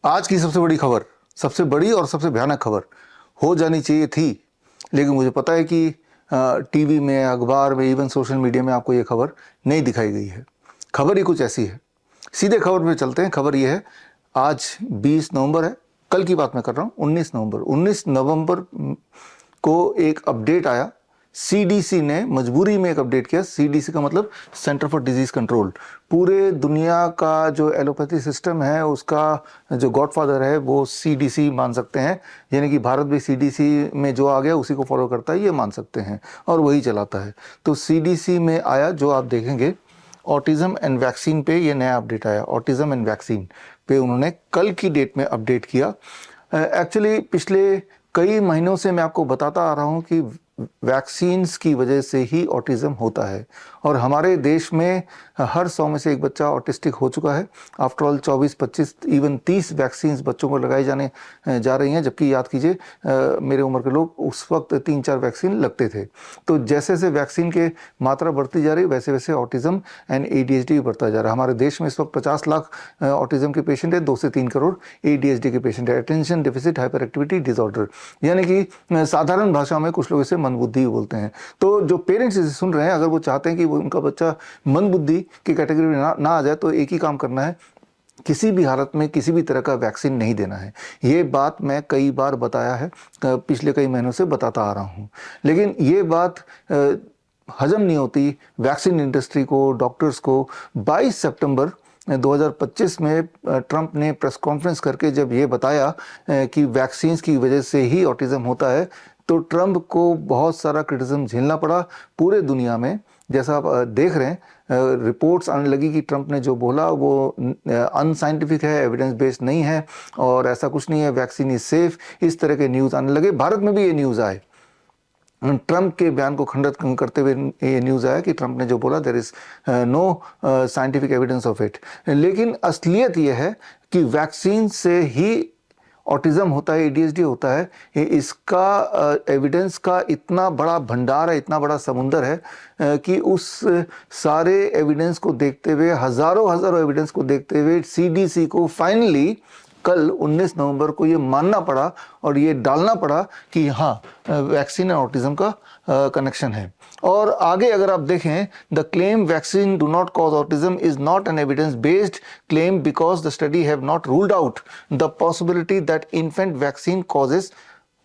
आज की सबसे बड़ी खबर, सबसे बड़ी और सबसे भयानक खबर हो जानी चाहिए थी, लेकिन मुझे पता है कि टीवी में, अखबार में, इवन सोशल मीडिया में आपको ये खबर नहीं दिखाई गई है। खबर ही कुछ ऐसी है। सीधे खबर पे चलते हैं। खबर ये है, आज 20 नवंबर है, कल की बात मैं कर रहा हूँ। 19 नवंबर को एक अपडेट आया। सीडीसी ने मजबूरी में एक अपडेट किया। सीडीसी का मतलब सेंटर फॉर डिजीज कंट्रोल। पूरे दुनिया का जो एलोपैथी सिस्टम है उसका जो गॉडफादर है वो सीडीसी मान सकते हैं, यानी कि भारत भी सीडीसी में जो आ गया उसी को फॉलो करता है, ये मान सकते हैं, और वही चलाता है। तो सीडीसी में आया, जो आप देखेंगे ऑटिज्म एंड वैक्सीन पे ये नया अपडेट आया। ऑटिज्म एंड वैक्सीन पे उन्होंने कल की डेट में अपडेट किया। एक्चुअली पिछले कई महीनों से मैं आपको बताता आ रहा हूँ कि वैक्सीन्स की वजह से ही ऑटिज्म होता है, और हमारे देश में हर 100 में से एक बच्चा ऑटिस्टिक हो चुका है। आफ्टर ऑल 24, 25, इवन 30 वैक्सीन्स बच्चों को लगाई जाने जा रही हैं, जबकि याद कीजिए मेरे उम्र के लोग उस वक्त 3-4 वैक्सीन लगते थे। तो जैसे जैसे वैक्सीन के मात्रा बढ़ती जा रही है वैसे वैसे ऑटिज्म एंड एडीएचडी बढ़ता जा रहा है। हमारे देश में इस वक्त 50 लाख ऑटिज्म के पेशेंट है, 2 से 3 करोड़ एडीएचडी के पेशेंट है, attention deficit hyper activity disorder, यानी कि साधारण भाषा में कुछ लोग इसे मंदबुद्धि बोलते हैं। तो जो पेरेंट्स इसे सुन रहे हैं, अगर वो चाहते हैं कि वो उनका बच्चा मंदबुद्धि की कैटेगरी में ना आ जाए, तो एक ही काम करना है, किसी भी हालत में किसी भी तरह का वैक्सीन नहीं देना है। ये बात मैं कई बार बताया है, पिछले कई महीनों से बताता आ रहा हूँ, लेकिन ये बात हजम नहीं होती वैक्सीन इंडस्ट्री को, डॉक्टर्स को। 22 सितंबर 2025 में ट्रंप ने प्रेस कॉन्फ्रेंस करके जब ये बताया कि वैक्सीन्स की वजह से ही ऑटिज्म होता है, तो ट्रंप को बहुत सारा क्रिटिसिज्म झेलना पड़ा पूरे दुनिया में। जैसा आप देख रहे हैं, रिपोर्ट्स आने लगी कि ट्रंप ने जो बोला वो अनसाइंटिफिक है, एविडेंस बेस्ड नहीं है, और ऐसा कुछ नहीं है, वैक्सीन इज सेफ, इस तरह के न्यूज़ आने लगे। भारत में भी ये न्यूज़ आए। ट्रंप के बयान को खंडित करते हुए ये न्यूज़ आया कि ट्रंप ने जो बोला there is no scientific evidence of it. लेकिन असलियत ये है कि वैक्सीन से ही ऑटिज्म होता है, एडीएचडी होता है। इसका एविडेंस का इतना बड़ा भंडार है, इतना बड़ा समुंदर है कि उस सारे एविडेंस को देखते हुए, हजारों हजारों एविडेंस को देखते हुए, सीडीसी को फाइनली कल 19 नवंबर को ये मानना पड़ा और ये डालना पड़ा कि हाँ, वैक्सीन और ऑटिज्म का कनेक्शन है। और आगे अगर आप देखें, the claim vaccine do not cause autism is not an evidence based claim because the study have not ruled out the possibility that infant vaccine causes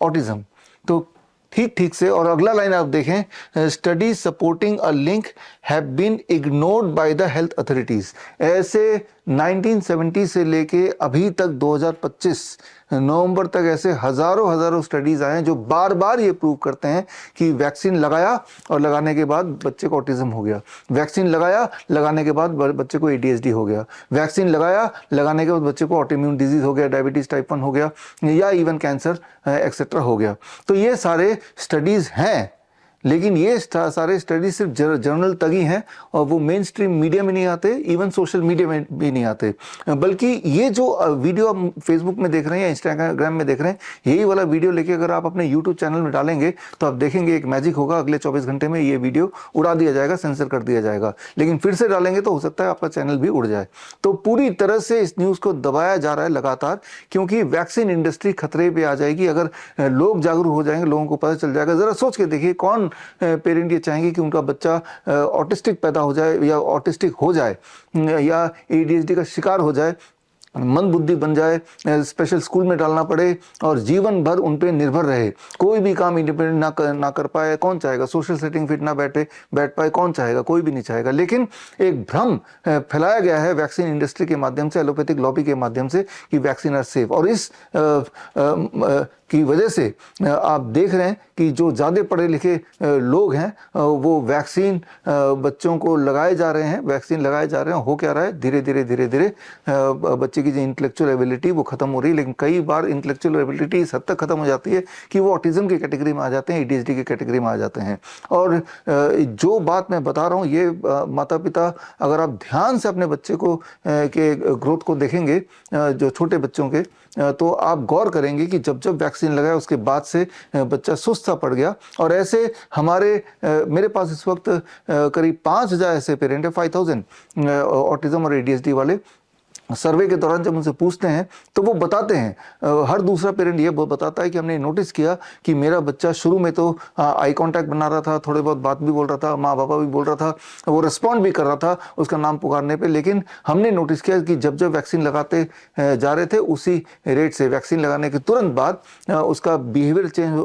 autism. तो ठीक ठीक से, और अगला लाइन आप देखें, study supporting a link have been ignored by the health authorities. ऐसे 1970 से लेके अभी तक 2025 नवंबर तक ऐसे हजारों हजारों स्टडीज आए हैं जो बार बार ये प्रूव करते हैं कि वैक्सीन लगाया और लगाने के बाद बच्चे को ऑटिज्म हो गया, वैक्सीन लगाया लगाने के बाद बच्चे को एडीएचडी हो गया, वैक्सीन लगाया लगाने के बाद बच्चे को ऑटोइम्यून डिजीज हो गया, डायबिटीज टाइप 1 हो गया, या इवन कैंसर एक्सेट्रा हो गया। तो ये सारे स्टडीज हैं, लेकिन ये सारे स्टडी सिर्फ जर्नल तक ही हैं, और वो मेन स्ट्रीम मीडिया में नहीं आते, इवन सोशल मीडिया में भी नहीं आते। बल्कि ये जो वीडियो आप फेसबुक में देख रहे हैं या इंस्टाग्राम में देख रहे हैं, यही वाला वीडियो लेके अगर आप अपने यूट्यूब चैनल में डालेंगे तो आप देखेंगे एक मैजिक होगा, अगले 24 घंटे में ये वीडियो उड़ा दिया जाएगा, सेंसर कर दिया जाएगा। लेकिन फिर से डालेंगे तो हो सकता है आपका चैनल भी उड़ जाए। तो पूरी तरह से इस न्यूज़ को दबाया जा रहा है लगातार, क्योंकि वैक्सीन इंडस्ट्री खतरे पर आ जाएगी अगर लोग जागरूक हो जाएंगे, लोगों को पता चल जाएगा। ज़रा सोच के देखिए, कौन पेरेंट ये चाहेंगे कि उनका बच्चा ऑटिस्टिक पैदा हो जाए या ऑटिस्टिक हो जाए या एडीएचडी का शिकार हो जाए, मंदबुद्धि बन जाए, स्पेशल स्कूल में डालना पड़े और जीवन भर उन पे निर्भर रहे, कोई भी काम इंडिपेंडेंट ना कर पाए? कौन चाहेगा? सोशल सेटिंग फिट ना बैठ पाए, कौन चाहेगा? कोई भी नहीं चाहेगा। लेकिन एक भ्रम फैलाया गया है वैक्सीन इंडस्ट्री के माध्यम से, एलोपैथिक लॉबी के माध्यम से, कि वैक्सीन आर सेफ। और इस की वजह से आप देख रहे हैं कि जो ज़्यादा पढ़े लिखे लोग हैं वो वैक्सीन बच्चों को लगाए जा रहे हैं, वैक्सीन लगाए जा रहे हैं। हो क्या रहा है, धीरे धीरे बच्चे की जो इंटेलेक्चुअल एबिलिटी वो खत्म हो रही है। लेकिन कई बार इंटेलेक्चुअल एबिलिटी इस हद तक खत्म हो जाती है कि वो ऑटिज्म की कैटेगरी में आ जाते हैं, एडीएचडी की कैटेगरी में आ जाते हैं। और जो बात मैं बता रहा हूँ, ये माता पिता अगर आप ध्यान से अपने बच्चे को के ग्रोथ को देखेंगे, जो छोटे बच्चों के, तो आप गौर करेंगे कि जब जब वैक्सीन लगाया उसके बाद से बच्चा सुस्त सा पड़ गया। और ऐसे मेरे पास इस वक्त करीब 5000 ऐसे पेरेंट है, 5000 ऑटिज्म और एडीएचडी वाले, सर्वे के दौरान जब उनसे पूछते हैं तो वो बताते हैं, हर दूसरा पेरेंट ये बताता है कि हमने नोटिस किया कि मेरा बच्चा शुरू में तो आई कांटेक्ट बना रहा था, थोड़े बहुत बात भी बोल रहा था, माँ पापा भी बोल रहा था, वो रिस्पॉन्ड भी कर रहा था उसका नाम पुकारने पे, लेकिन हमने नोटिस किया कि जब जब वैक्सीन लगाते जा रहे थे उसी रेट से वैक्सीन लगाने के तुरंत बाद उसका बिहेवियर चेंज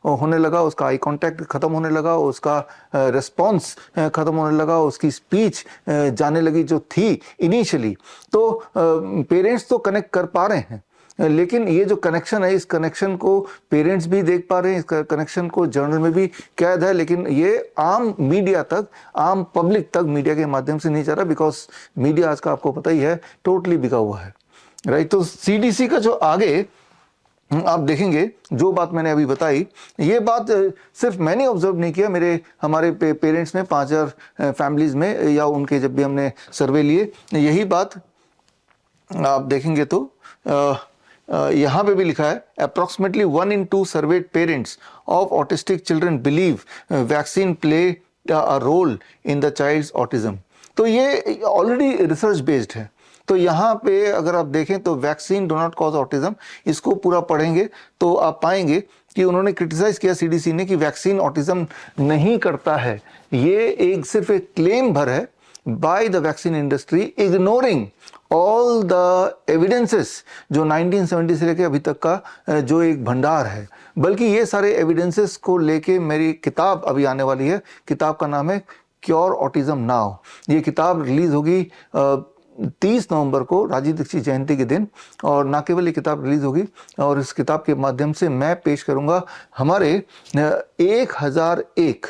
होने लगा, उसका आई कांटेक्ट खत्म होने लगा, उसका रिस्पॉन्स खत्म होने लगा, उसकी स्पीच जाने लगी जो थी इनिशियली। तो पेरेंट्स तो कनेक्ट कर पा रहे हैं, लेकिन ये जो कनेक्शन है, इस कनेक्शन को पेरेंट्स भी देख पा रहे हैं, इस कनेक्शन को जर्नल में भी कैद है, लेकिन ये आम मीडिया तक, आम पब्लिक तक मीडिया के माध्यम से नहीं जा रहा, बिकॉज मीडिया आज का आपको पता ही है टोटली बिका हुआ है, राइट। तो सीडीसी का जो आगे आप देखेंगे, जो बात मैंने अभी बताई, ये बात सिर्फ मैंने ऑब्जर्व नहीं किया, हमारे पेरेंट्स में 5000 फैमिलीज में, या उनके जब भी हमने सर्वे लिए, यही बात आप देखेंगे तो यहाँ पे भी लिखा है, approximately 1 in 2 surveyed parents of autistic children believe vaccine play a role in the child's autism. तो ये ऑलरेडी रिसर्च बेस्ड है। तो यहाँ पे अगर आप देखें तो vaccine do not cause autism, इसको पूरा पढ़ेंगे तो आप पाएंगे कि उन्होंने क्रिटिसाइज किया सीडीसी ने कि वैक्सीन ऑटिज्म नहीं करता है। ये सिर्फ एक क्लेम भर है by the vaccine industry, ignoring all the evidences जो 1970 से लेके अभी तक का जो एक भंडार है। बल्कि ये सारे एविडेंसेस को लेके मेरी किताब अभी आने वाली है, किताब का नाम है क्योर ऑटिज्म नाउ। ये किताब रिलीज होगी 30 नवंबर को, राजीव दीक्षित जयंती के दिन, और ना केवल ये किताब रिलीज होगी, और इस किताब के माध्यम से मैं पेश करूंगा हमारे 1001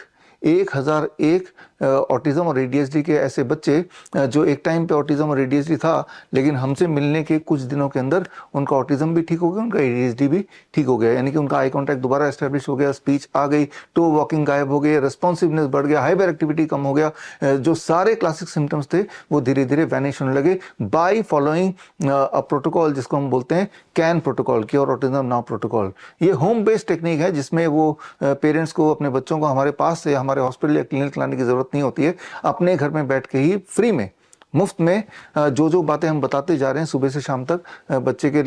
ऑटिज्म और एडीएचडी के ऐसे बच्चे जो एक टाइम पे ऑटिज्म और एडीएचडी था, लेकिन हमसे मिलने के कुछ दिनों के अंदर उनका ऑटिज्म भी ठीक हो गया, उनका एडीएचडी भी ठीक हो गया, यानी कि उनका आई कांटेक्ट दोबारा एस्टेब्लिश हो गया, स्पीच आ गई, टो वॉकिंग गायब हो गई, रेस्पॉन्सिवनेस बढ़ गया, हाइपर एक्टिविटी कम हो गया, जो सारे क्लासिक सिम्टम्स थे वो धीरे धीरे वैनिश होने लगे बाय फॉलोइंग अ प्रोटोकॉल जिसको हम बोलते हैं can protocol, cure autism now protocol. ये होम बेस्ड टेक्निक है जिसमें वो पेरेंट्स को अपने बच्चों को हमारे पास से हमारे हॉस्पिटल या क्लिनिक लाने की जरूरत नहीं होती है, अपने घर में बैठ के ही फ्री में, मुफ्त में जो बातें हम बताते जा रहे हैं सुबह से शाम तक, बच्चे के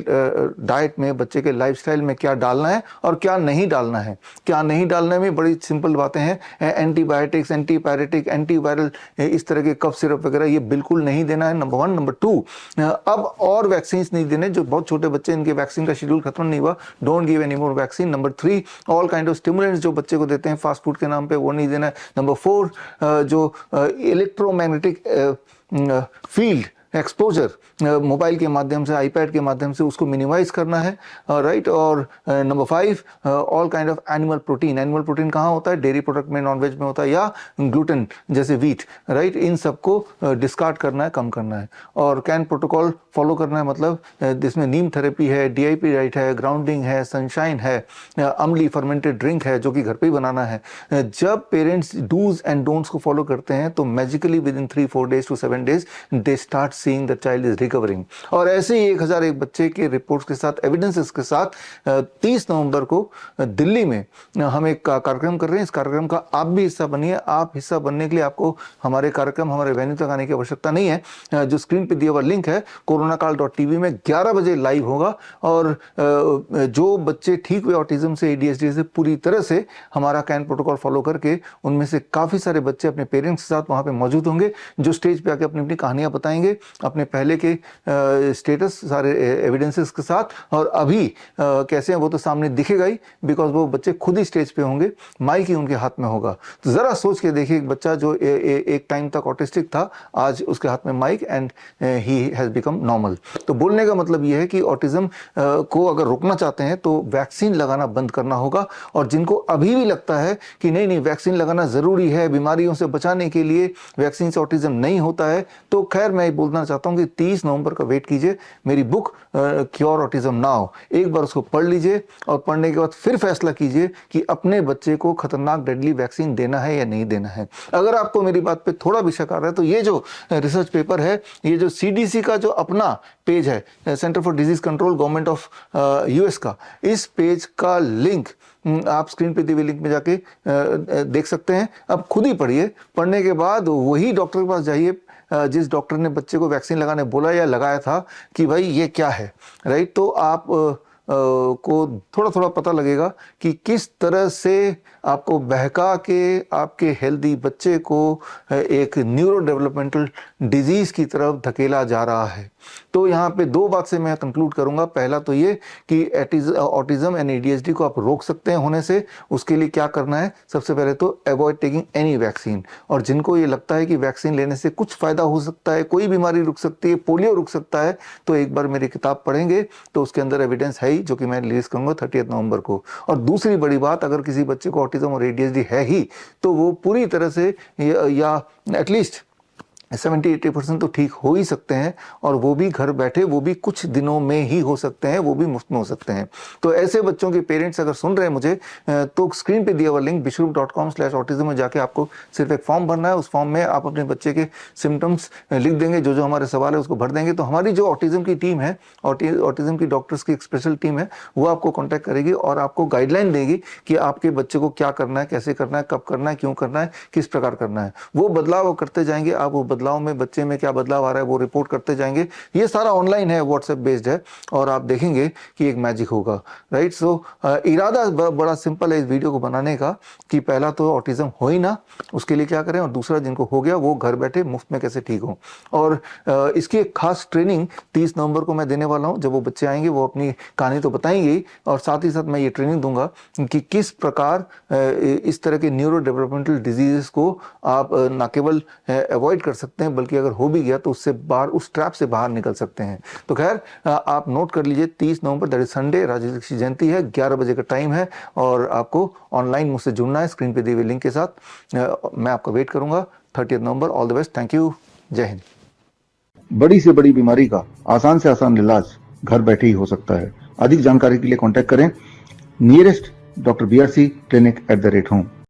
डाइट में, बच्चे के लाइफस्टाइल में क्या डालना है और क्या नहीं डालना है। क्या नहीं डालने में बड़ी सिंपल बातें हैं, एंटीबायोटिक्स, एंटीपायरेटिक, एंटीवायरल, इस तरह के कफ सिरप वगैरह ये बिल्कुल नहीं देना है, नंबर 1। नंबर 2, अब और वैक्सीन नहीं देने, जो बहुत छोटे बच्चे इनके वैक्सीन का शेड्यूल खत्म नहीं हुआ, don't give any more vaccine. Number 3, all kind of stimulants जो बच्चे को देते हैं फास्ट फूड के नाम पे, वो नहीं देना है। नंबर 4, जो इलेक्ट्रोमैग्नेटिक फील्ड एक्सपोजर मोबाइल के माध्यम से, आईपैड के माध्यम से, उसको मिनिमाइज करना है, राइट। और number 5, all kind of animal protein. Animal protein कहाँ होता है? डेयरी प्रोडक्ट में, नॉनवेज में होता है, या ग्लूटेन जैसे व्हीट, राइट। इन सबको डिस्कार्ड करना है, कम करना है। और कैन प्रोटोकॉल फॉलो करना है, मतलब जिसमें नीम थेरेपी है, डीआईपी राइट है, ग्राउंडिंग है, सनशाइन है, अम्ली फर्मेंटेड ड्रिंक है जो कि घर पे ही बनाना है। जब पेरेंट्स डूज एंड डोंट्स को फॉलो करते हैं तो magically with in 3-4 days to 7 days they start seeing the child is recovering. और ऐसे ही 1001 बच्चे के रिपोर्ट्स के साथ, एविडेंसेस के साथ 30 नवंबर को दिल्ली में हम एक कार्यक्रम कर रहे हैं। इस कार्यक्रम का आप भी हिस्सा बनिए। आप हिस्सा बनने के लिए आपको हमारे कार्यक्रम, हमारे वेन्यू तक आने की आवश्यकता नहीं है। जो स्क्रीन पे दिया हुआ लिंक है coronakaal.tv में 11 बजे लाइव होगा। और जो बच्चे ठीक हुए ऑटिज्म से, एडीएचडी से, पूरी तरह से हमारा कैन प्रोटोकॉल फॉलो करके, उनमें से काफी सारे बच्चे अपने पेरेंट्स के साथ वहां पे मौजूद होंगे, जो स्टेज पे आके अपनी अपनी कहानियां बताएंगे, अपने पहले के स्टेटस, सारे एविडेंसेस के साथ। और अभी कैसे हैं वो तो सामने दिखेगा ही, बिकॉज वो बच्चे खुद ही स्टेज पे होंगे, माइक ही उनके हाथ में होगा। तो जरा सोच के देखिए, एक बच्चा जो एक टाइम तक ऑटिस्टिक था, आज उसके हाथ में mic and he has become normal. तो बोलने का मतलब ये है कि ऑटिज्म को अगर रोकना चाहते हैं तो वैक्सीन लगाना बंद करना होगा। और जिनको अभी भी लगता है कि नहीं नहीं वैक्सीन लगाना जरूरी है, बीमारियों से बचाने के लिए, वैक्सीन से ऑटिज्म नहीं होता है, तो खैर मैं बोलना चाहता हूं कि 30 नवंबर का वेट कीजिए। मेरी बुक क्योर ऑटिज्म नाउ, एक बार उसको पढ़ लीजिए और पढ़ने के बाद फिर फैसला कीजिए कि अपने बच्चे को खतरनाक डेडली वैक्सीन देना है या नहीं देना है। अगर आपको मेरी बात पे थोड़ा भी शक आ रहा है तो ये जो रिसर्च पेपर है, ये जो सीडीसी का जो अपना पेज है, centre for disease control, government of US का, इस पेज का लिंक आप स्क्रीन पे दी हुई लिंक में जाके देख सकते हैं। अब खुद ही पढ़िए, पढ़ने के बाद वही डॉक्टर के पास जाइए जिस डॉक्टर ने बच्चे को वैक्सीन लगाने बोला या लगाया था कि भाई ये क्या है, राइट। तो आप को थोड़ा थोड़ा पता लगेगा कि किस तरह से आपको बहका के आपके हेल्दी बच्चे को एक न्यूरो डेवलपमेंटल डिजीज की तरफ धकेला जा रहा है। तो यहाँ पे दो बात से मैं कंक्लूड करूंगा। पहला तो ये कि ऑटिज्म एंड ADHD को आप रोक सकते हैं होने से। उसके लिए क्या करना है, सबसे पहले तो अवॉइड टेकिंग एनी वैक्सीन। और जिनको ये लगता है कि वैक्सीन लेने से कुछ फायदा हो सकता है, कोई बीमारी रुक सकती है, पोलियो रुक सकता है, तो एक बार मेरी किताब पढ़ेंगे तो उसके अंदर एविडेंस है ही, जो कि मैं रिलीज करूंगा 30 नवंबर को। और दूसरी बड़ी बात, अगर किसी बच्चे को ऑटिज्म और ADHD है ही तो वो पूरी तरह से या एटलीस्ट 70-80% तो ठीक हो ही सकते हैं, और वो भी घर बैठे, वो भी कुछ दिनों में ही हो सकते हैं, वो भी मुफ्त में हो सकते हैं। तो ऐसे बच्चों के पेरेंट्स अगर सुन रहे हैं मुझे, तो स्क्रीन पे दिया हुआ लिंक bishrup.com/autism में जाके आपको सिर्फ एक फॉर्म भरना है। उस फॉर्म में आप अपने बच्चे के सिम्टम्स लिख देंगे, जो जो हमारे सवाल है उसको भर देंगे। तो हमारी जो ऑटिज्म की टीम है, ऑटिज्म की डॉक्टर्स की एक स्पेशल टीम है, वो आपको कॉन्टैक्ट करेगी और आपको गाइडलाइन देगी कि आपके बच्चे को क्या करना है, कैसे करना है, कब करना है, क्यों करना है, किस प्रकार करना है। वो बदलाव करते जाएंगे, आप वो बदलाव में, बच्चे में क्या बदलाव आ रहा है वो रिपोर्ट करते जाएंगे। ये सारा ऑनलाइन है, व्हाट्सएप बेस्ड है, और आप देखेंगे कि एक मैजिक होगा, राइट। सो इरादा बड़ा सिंपल है इस वीडियो को बनाने का कि पहला तो ऑटिज्म हो ही ना, उसके लिए क्या करें, और दूसरा जिनको हो गया वो घर बैठे मुफ्त में कैसे ठीक हो। और इसकी एक खास ट्रेनिंग 30 नवंबर को मैं देने वाला हूं। जब वो बच्चे आएंगे वो अपनी कहानी तो बताएंगे ही, और साथ ही साथ मैं ये ट्रेनिंग दूंगा कि किस प्रकार इस तरह के न्यूरो डेवलपमेंटल डिजीजेस को आप ना केवल अवॉइड कर सकते हैं, बल्कि अगर हो भी गया तो उससे बाहर, उस ट्रैप से बाहर निकल सकते हैं। तो खैर आप नोट कर लीजिए, 30 November that is Sunday, Rajiv Dixit की जयंती है, 11 बजे का टाइम है, और आपको ऑनलाइन मुझसे जुड़ना है स्क्रीन पे दिए हुए लिंक के साथ। मैं आपका वेट करूंगा 30 नवंबर। All the best, thank you, जय हिंद। बड़ी से बड़ी बीमारी का आसान से आसान इलाज घर बैठे ही हो सकता है। अधिक जानकारी के लिए कॉन्टैक्ट करें nearest doctor BRC clinic @home।